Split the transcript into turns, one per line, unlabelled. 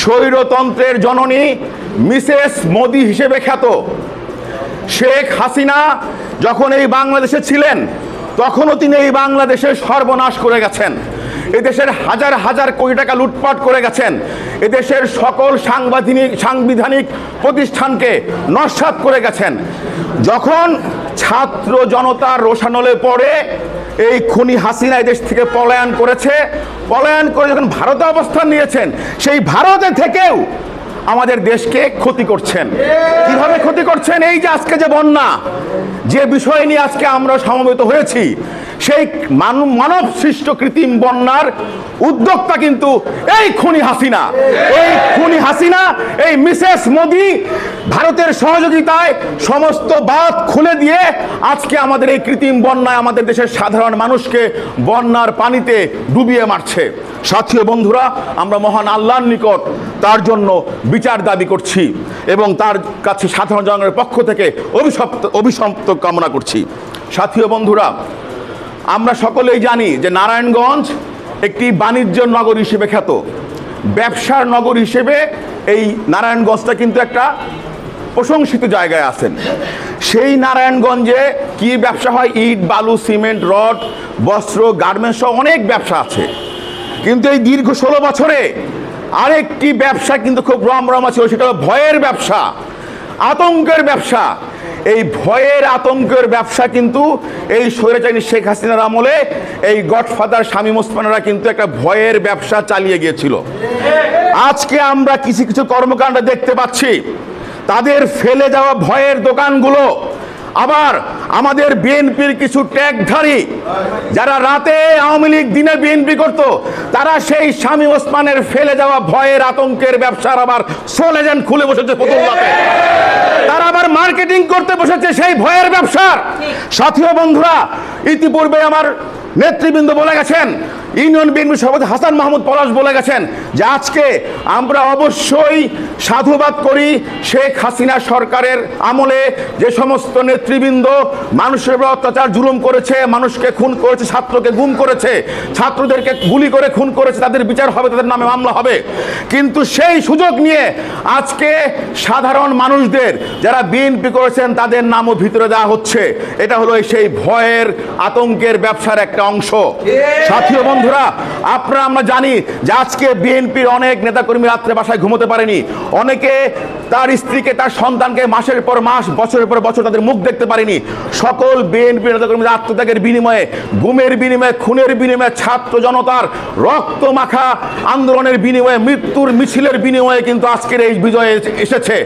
স্বৈরতন্ত্রের জননী মিসেস মোদি হিসেবে খ্যাত শেখ হাসিনা যখন এই বাংলাদেশে ছিলেন তখনও তিনি এই বাংলাদেশের সর্বনাশ করে গেছেন। এদেশের হাজার হাজার কোটি টাকা লুটপাট করে গেছেন। এদেশের সকল সাংবিধানিক প্রতিষ্ঠানকে নস্যাৎ করে গেছেন। যখন ছাত্র জনতার রোষানলে পড়ে এই খুনি হাসিনা এই দেশ থেকে পলায়ন করেছে, পলায়ন করে যখন ভারতে অবস্থান নিয়েছেন, সেই ভারতে থেকেও আমাদের দেশকে ক্ষতি করছেন। কিভাবে ক্ষতি করছেন? এই যে আজকে যে বন্যা, যে বিষয় নিয়ে আজকে আমরা সমবেত হয়েছি, সেই মানব সৃষ্ট কৃত্রিম বন্যার উদ্যোক্তা কিন্তু এই খুনি হাসিনা। এই খুনি হাসিনা, এই মিসেস মোদি ভারতের সহযোগিতায় সমস্ত বাঁধ খুলে দিয়ে আজকে আমাদের এই কৃত্রিম বন্যায় আমাদের দেশের সাধারণ মানুষকে বন্যার পানিতে ডুবিয়ে মারছে। সাথী ও বন্ধুরা, আমরা মহান আল্লাহর নিকট তার জন্য বিচার দাবি করছি এবং তার কাছে সাধারণ জনগণের পক্ষ থেকে অভিশপ্ত কামনা করছি। সাথী ও বন্ধুরা, আমরা সকলেই জানি যে নারায়ণগঞ্জ একটি বাণিজ্য নগর হিসেবে খ্যাত, ব্যবসার নগর হিসেবে এই নারায়ণগঞ্জটা কিন্তু একটা প্রশংসিত জায়গায় আছেন। সেই নারায়ণগঞ্জে কি ব্যবসা হয়? ইট, বালু, সিমেন্ট, রড, বস্ত্র, গার্মেন্টস সহ অনেক ব্যবসা আছে। কিন্তু এই দীর্ঘ 16 বছরে আরেকটি ব্যবসা কিন্তু খুব রমরমা ছিল, সেটা হলো ভয়ের ব্যবসা, আতঙ্কের ব্যবসা। এই ভয়ের আতঙ্কের ব্যবসা কিন্তু এই স্বৈরাচারী শেখ হাসিনার আমলে এই গডফাদার শামীম ওসমানেরা কিন্তু একটা ভয়ের ব্যবসা চালিয়ে গিয়েছিল। আজকে আমরা কিছু কিছু কর্মকাণ্ড দেখতে পাচ্ছি, তাদের ফেলে যাওয়া ভয়ের দোকানগুলো আবার আমাদের বিএনপির কিছু ট্যাগধারী যারা রাতে আওয়ামী লীগ দিনে বিএনপি করত, তারা সেই শামীম ওসমানের ফেলে যাওয়া ভয়ের আতঙ্কের ব্যবসার আবার সোল এজেন্ট খুলে বসেছে ফতুল্লাতে। তারা আবার মার্কেটিং করতে বসেছে সেই ভয়ের ব্যবসার। সাথী ও বন্ধুরা, ইতিপূর্বে আমার নেতৃবৃন্দ বলে গেছেন, ইউনিয়ন বিএনপি সভাপতি হাসান মাহমুদ পলাশ বলে গেছেন যে আজকে আমরা অবশ্যই সাধুবাদ করি শেখ হাসিনা সরকারের আমলে যে সমস্ত নেতৃবৃন্দ মানুষের উপর অত্যাচার জুলুম করেছে, মানুষকে খুন করেছে, ছাত্রকে গুম করেছে, ছাত্রদেরকে গুলি করে খুন করেছে, তাদের বিচার হবে, তাদের নামে মামলা হবে। কিন্তু সেই সুযোগ নিয়ে আজকে সাধারণ মানুষদের যারা বিএনপি করেছেন তাদের নামও ভিতরে দেওয়া হচ্ছে। এটা হলো সেই ভয়ের আতঙ্কের ব্যবসার একটা অংশ। সাথী ও বন্ধুরা, আমরা জানি যে আজকে বিএনপির অনেক নেতাকর্মী রাত্রে বাসায় ঘুমোতে পারেনি, অনেকে তার স্ত্রীকে, তার সন্তানকে মাসের পর মাস, বছরের পর বছর তাদের মুখ দেখতে পারেনি। সকল বিএনপি নেতাকর্মীদের আত্মত্যাগের বিনিময়ে, গুমের বিনিময়ে, খুনের বিনিময়ে, ছাত্র জনতার রক্ত মাখা আন্দোলনের বিনিময়ে, মৃত্যুর মিছিলের বিনিময়ে কিন্তু আজকের এই বিজয় এসেছে।